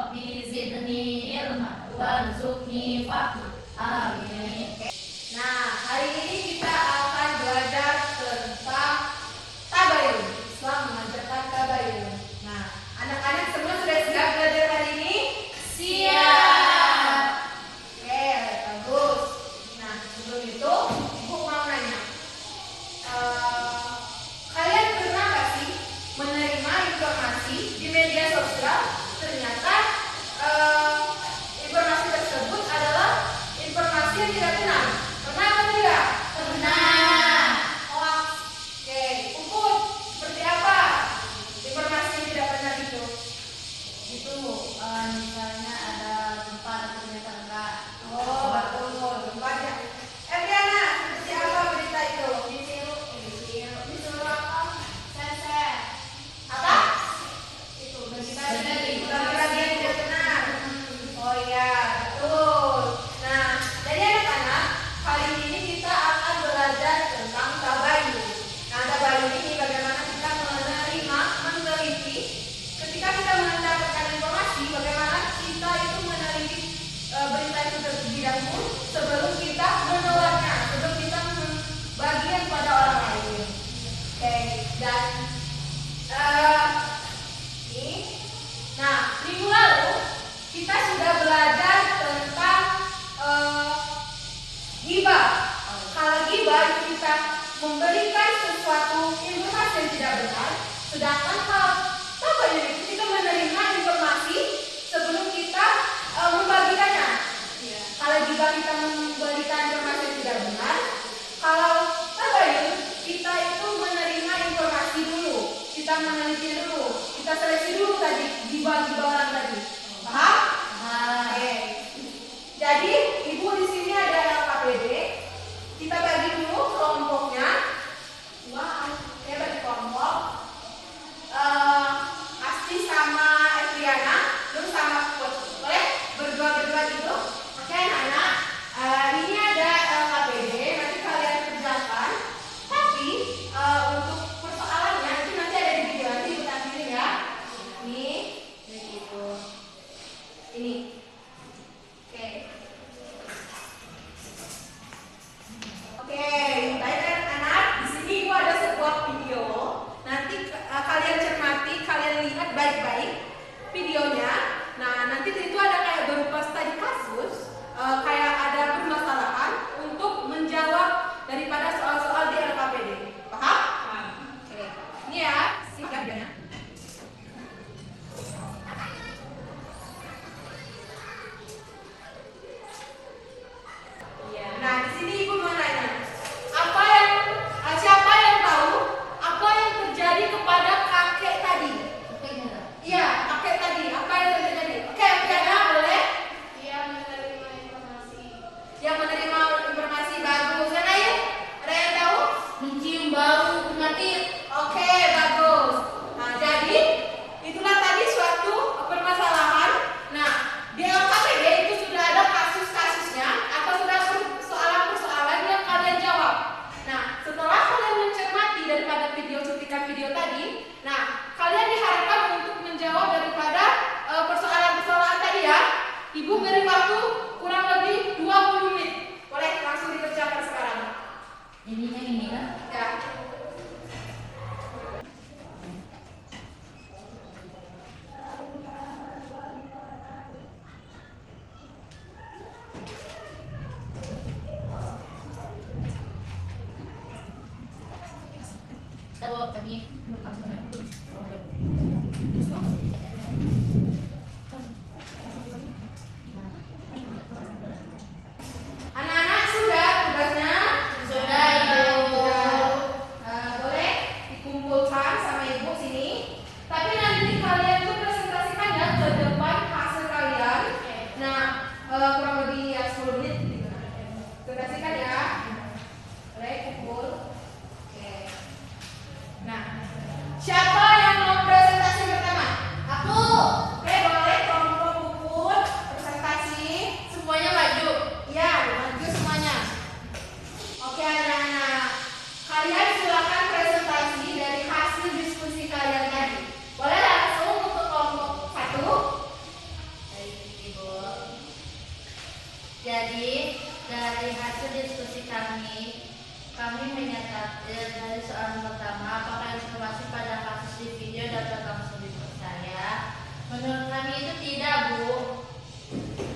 Rabbi zidni ilma warzuqni fahma. Amin. Nah, hari ini kita akan belajar tentang tabayun. Islam mengajarkan tabayun. Nah, anak-anak semua sudah siap belajar hari ini? Siap. Oke, bagus. Nah, sebelum itu, Ibu mau nanya. Kalian pernah nggak sih menerima informasi di media sosial? Ternyata informasi tersebut adalah informasi yang tidak benar. Pernah atau tidak? Pernah. Hoax. Oke, Puput, seperti apa informasi yang tidak benar itu? Itu misalnya ada tempat ternyata enggak. Oh, betul. Tempatnya. Briana, seperti apa berita itu? Disuruh apa? Saya Apa? itu Bagi-bagi yang tidak benar. Oh iya, betul. Nah, jadi anak-anak, hari ini kita akan belajar tentang tabayun. Nah, tabayun ini bagaimana kita menerima, meneliti. Ketika kita mendapatkan informasi, bagaimana kita itu meneliti berita itu terlebih dahulu sebelum kita menelannya, sebelum kita membagikan kepada orang lain. Oke, dan ini. Nah, minggu lalu kita sudah belajar tentang ghibah. Kalau ghibah itu kita memberikan sesuatu informasi yang tidak benar, sedangkan kalau tabayun itu kita menerima informasi sebelum kita membagikannya. Kalau ghibah kita memberikan informasi yang tidak benar, kalau tabayun kita itu menerima informasi dulu, kita meneliti dulu, kita seleksi dulu tadi ghibah orang tadi. Paham? Oke. Jadi ibu di sini ada LKPD. Kita bagi dulu kelompoknya. Saya bagi kelompok. Asti sama Eviana, terus sama Puput. Boleh berdua gitu. Oke anak-anak. Ini ada LKPD. Nanti kalian kerjakan. Tapi untuk persoalannya itu nanti ada di video. Nanti ibu tampilin ya. Ini, begitu. Ini. Oke. Oke, baik anak-anak. Di sini ibu ada sebuah video. Nanti kalian cermati, kalian lihat baik-baik videonya. Nah, nanti itu ada kayak berupa studi kasus, kayak ada permasalahan untuk menjawab daripada soal-soal di LKPD. Paham? Oke. Ini ya, siap videonya. Jadi dari hasil diskusi kami menyatakan dari soal pertama, apakah informasi pada kasus di video dapat langsung dipercaya? Menurut kami itu tidak, Bu,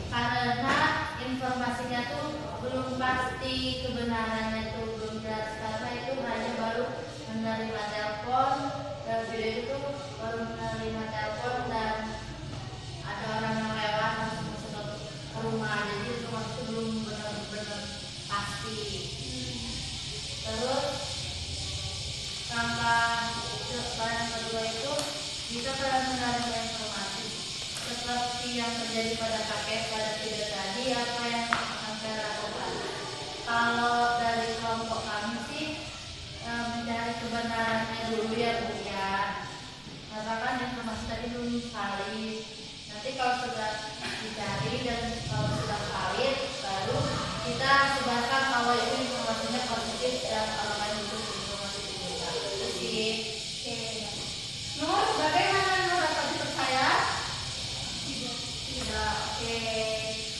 karena informasinya tuh belum pasti, kebenarannya itu belum jelas, karena itu hanya baru menerima telepon, dan video itu baru menerima telepon dan ada orang yang lewat langsung masuk ke rumah, jadi informasi itu belum benar-benar pasti. Terus langkah yang kedua itu kita telah menerima informasi seperti yang terjadi pada kakek pada video tadi. Apa yang akan saya lakukan? Kalau dari kelompok kami sih mencari kebenarannya dulu ya, Bu, ya, karena kan informasi tadi belum valid. Nanti kalau sudah dicari dan kalau sudah valid, baru kita sebarkan kalau itu informasinya positif dan kalau kan itu informasi juga. Itu sih. Nur, bagaimana Nur dapat dipercaya? Tidak.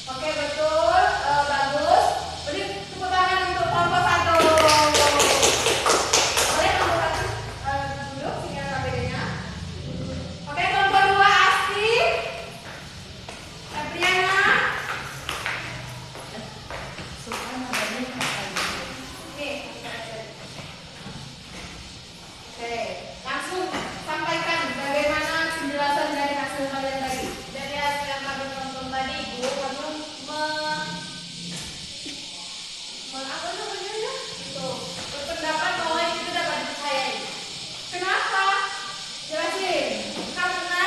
Oke, betul, bagus. Beri tepuk tangan untuk kelompok satu. Boleh kelompok satu duduk sehingga KBD-nya. Oke, kelompok dua Asti, Febriana. Oke, langsung sampaikan bagaimana penjelasan dari hasil kalian tadi. Dari hasil yang kami tonton tadi, Bu, kami apa namanya itu berpendapat bahwa itu dapat dipercayai. Kenapa? Jelasin. Karena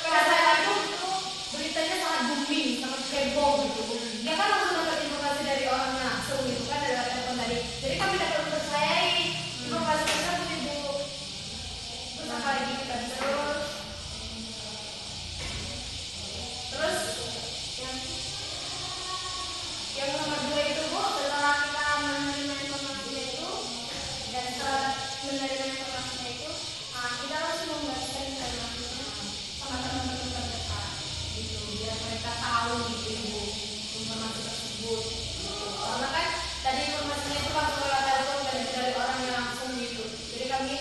pada saat itu beritanya sangat booming, sangat heboh gitu. Dia kan langsung dapat informasi dari orang langsung gitu kan, dari telepon tadi. Jadi kami dapat mempercayai informasi tersebut, Ibu. Terus apa lagi kita bisa? Terus yang nomor 2 itu, Bu, setelah kita menerima informasinya itu dan setelah menerima informasinya itu, kita langsung membagikan informasinya sama teman-teman terdekat gitu, biar mereka tahu gitu, Ibu, informasi tersebut gitu. Karena kan tadi informasinya itu langsung lewat telepon dari orang yang langsung gitu, jadi kami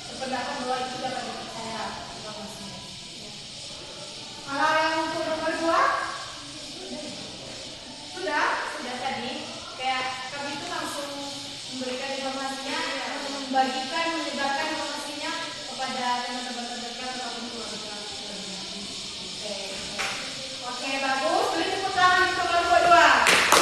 berpendapat bahwa itu dapat dipercaya informasinya ya. Kalau yang untuk nomor 2 sudah tadi kayak kami itu langsung memberikan informasinya, membagikan, menyebarkan informasinya kepada teman-teman terdekat ataupun keluarga. Oke, bagus. Beri tepuk tangan untuk kelompok 2.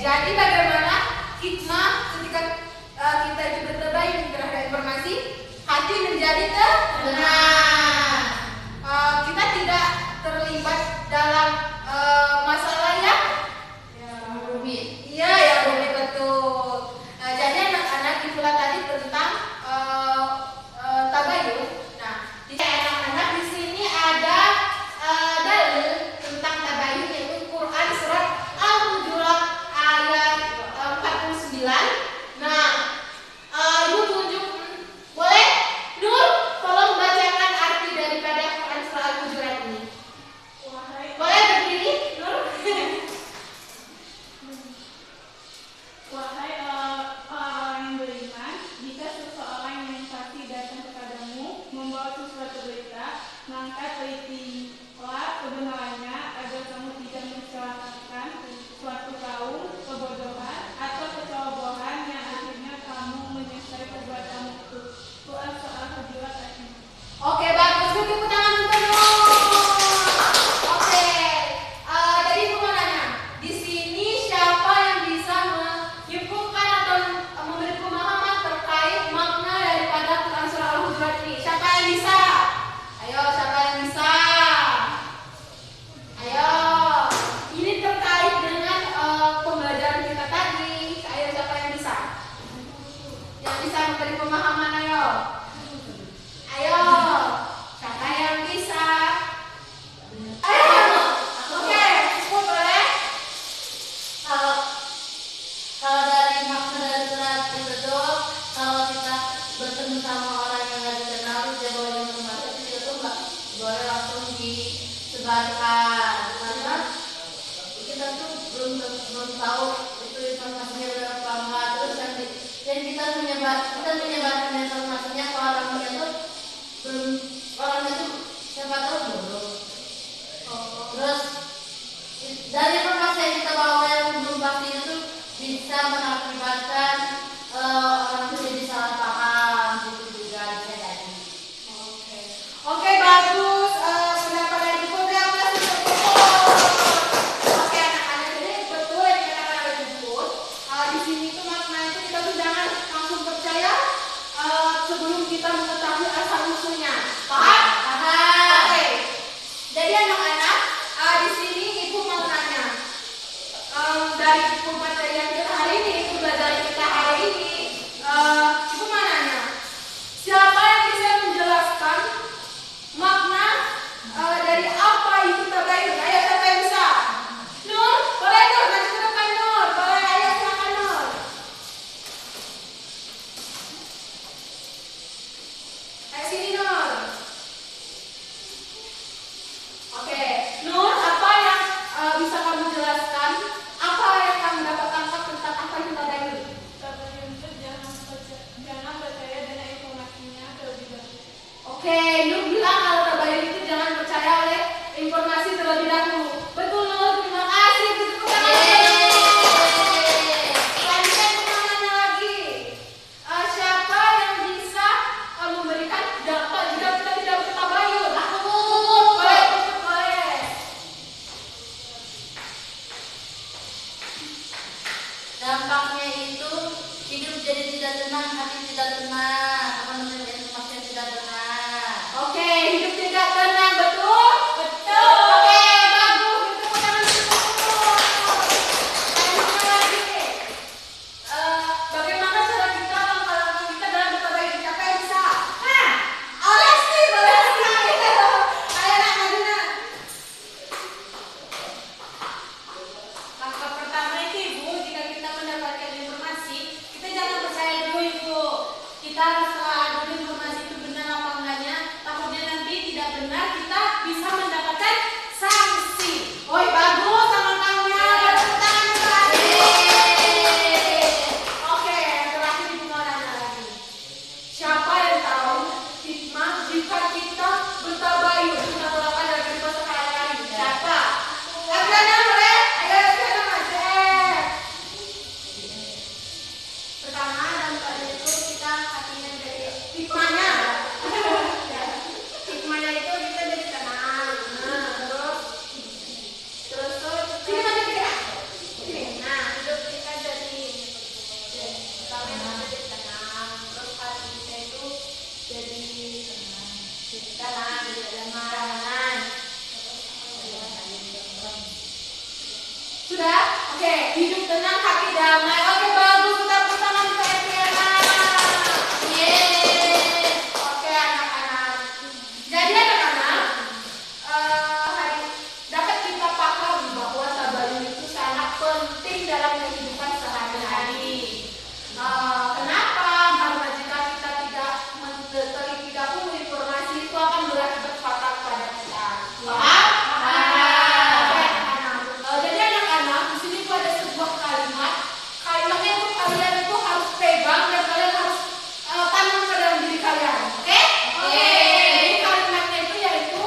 jadi bagaimana hikmah ketika kita itu bertabayun terhadap informasi? Hati menjadi tenang. Kita tidak terlibat dalam masalah yang rumit. iya yang rumit, betul. Jadi anak-anak itulah tadi tentang tabayun. Nah, anak-anak di sini ada dalil tentang tabayun yaitu Quran surat Al-Hujurat ayat 49. Nah, Ibu tunjuk, boleh? Nur, tolong bacakan arti daripada Quran surat Al-Hujurat ini. Boleh berdiri, Nur? Wahai orang-orang yang beriman, jika seseorang yang fasik datang kepadamu membawa sesuatu berita, maka telitilah kebenarannya agar kamu tidak mencelakakan suatu kaum kebodohan atau kecerobohan yang akhirnya kamu menyesali perbuatanmu itu. Quran soal Hujurat ayat 5. Oke, bagus. Tepuk tangan untuk Nur. Oke, jadi Ibu mau nanya, di sini siapa yang bisa menyimpulkan atau memberi pemahaman terkait makna daripada Quran surah Al-Hujurat ini? Siapa yang bisa? Ayo, siapa yang bisa? Ayo, ini terkait dengan pembelajaran kita tadi. Ayo, siapa yang bisa? Yang bisa memberi pemahaman, ayo. Ayo, siapa yang bisa? Ayo, oke, Ibu boleh? Kalau dari maksud dari surat itu, kalau kita bertemu sama orang yang nggak dikenal, dia bawa informasi, kita tuh nggak boleh langsung disebarkan, karena kita tuh belum tahu itu informasinya benar apa enggak. Terus dan kita menyebarkan informasinya ke orangnya tuh orangnya tuh siapa tahu belum. Terus dari informasi yang kita bawa yang belum pasti itu bisa mengakibatkan orang itu jadi salah paham, gitu juga bisa jadi. Oke, bagus. Pendapat dari Ibu berapa Oke, anak-anak, jadi betul yang dikatakan oleh Ibu. Di sini tuh makna itu kita tuh jangan langsung percaya sebelum kita mengetahui asal usulnya. Paham? Paham. Oke. Jadi anak-anak, di sini Ibu mau nanya. Dari materi yang kita hari ini, pembelajaran kita hari ini, Ibu mau nanya. Siapa yang bisa menjelaskan makna dari apa itu tabayun? Ayo, siapa yang bisa? Nur, boleh Nur, maju ke depan Nur. Boleh, ayo silakan Nur. Ayo sini Nur. Oke, Nur, apa yang bisa kamu jelaskan? Apa yang kamu dapat tangkap tentang apa itu tabayun? Tabayun itu jangan percaya dengan informasinya terlebih dahulu. Oke, Nur bilang kalau tabayun itu jangan percaya oleh informasi terlebih dahulu. Betul Nur, terima kasih. Tepuk tangan. Selanjutnya Ibu mau nanya lagi. Siapa yang bisa memberikan dampak jika kita tidak bertabayun? Aku. Boleh, boleh. Dampaknya itu hidup jadi tidak tenang, hati tidak tenang, akan menerima informasi yang tidak benar. Oke, hidup tidak tenang, betul? Betul. Oke, bagus. Tepuk tangan untuk Nur. Selanjutnya lagi. Bagaimana cara kita langkah-langkah kita dalam bertabayun? Siapa yang bisa? Nah, Alesti boleh sekali. Ayo nak, maju nak. Langkah pertama itu Ibu, jika kita mendapatkan informasi, kita jangan percaya dulu Ibu. Kita harus telah dulu informasi itu benar apa enggaknya. Takutnya nanti tidak benar, kita bisa mendapatkan sanksi. Oi, bagus tangan-tangannya. Tepuk tangan lagi. Oke, yang terakhir Ibu mau nanya lagi. Siapa yang tahu hikmah jika kita bertabayun? Kita terapkan dalam kehidupan sehari-hari. Siapa? Adriana boleh? Ayo Adriana maju. Pertama dampaknya itu kita hatinya jadi dalam kehidupan sehari-hari. Kenapa? Karena jika kita tidak teliti dahulu informasi itu akan berakibat fatal pada kita. Paham? Oke, anak-anak. Jadi anak-anak, di sini tuh ada sebuah kalimat. Kalimatnya itu kalian itu harus pegang dan kalian harus tanam ke dalam diri kalian. Oke? Jadi kalimatnya itu yaitu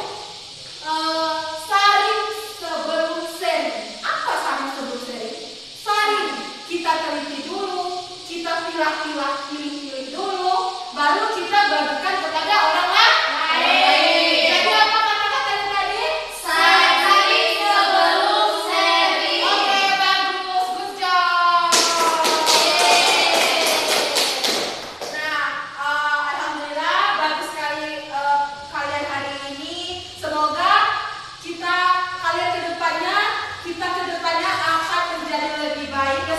saring sebelum sharing. Apa saring sebelum sharing? Saring, kita teliti dulu, kita pilih-pilih dulu, baru kita bagikan kepada orang lain. Jadi apa kata-kata tadi? Saring sebelum sharing. Oke, bagus, good job. Nah, alhamdulillah bagus sekali kalian hari ini. Semoga kalian kedepannya akan menjadi lebih baik ya.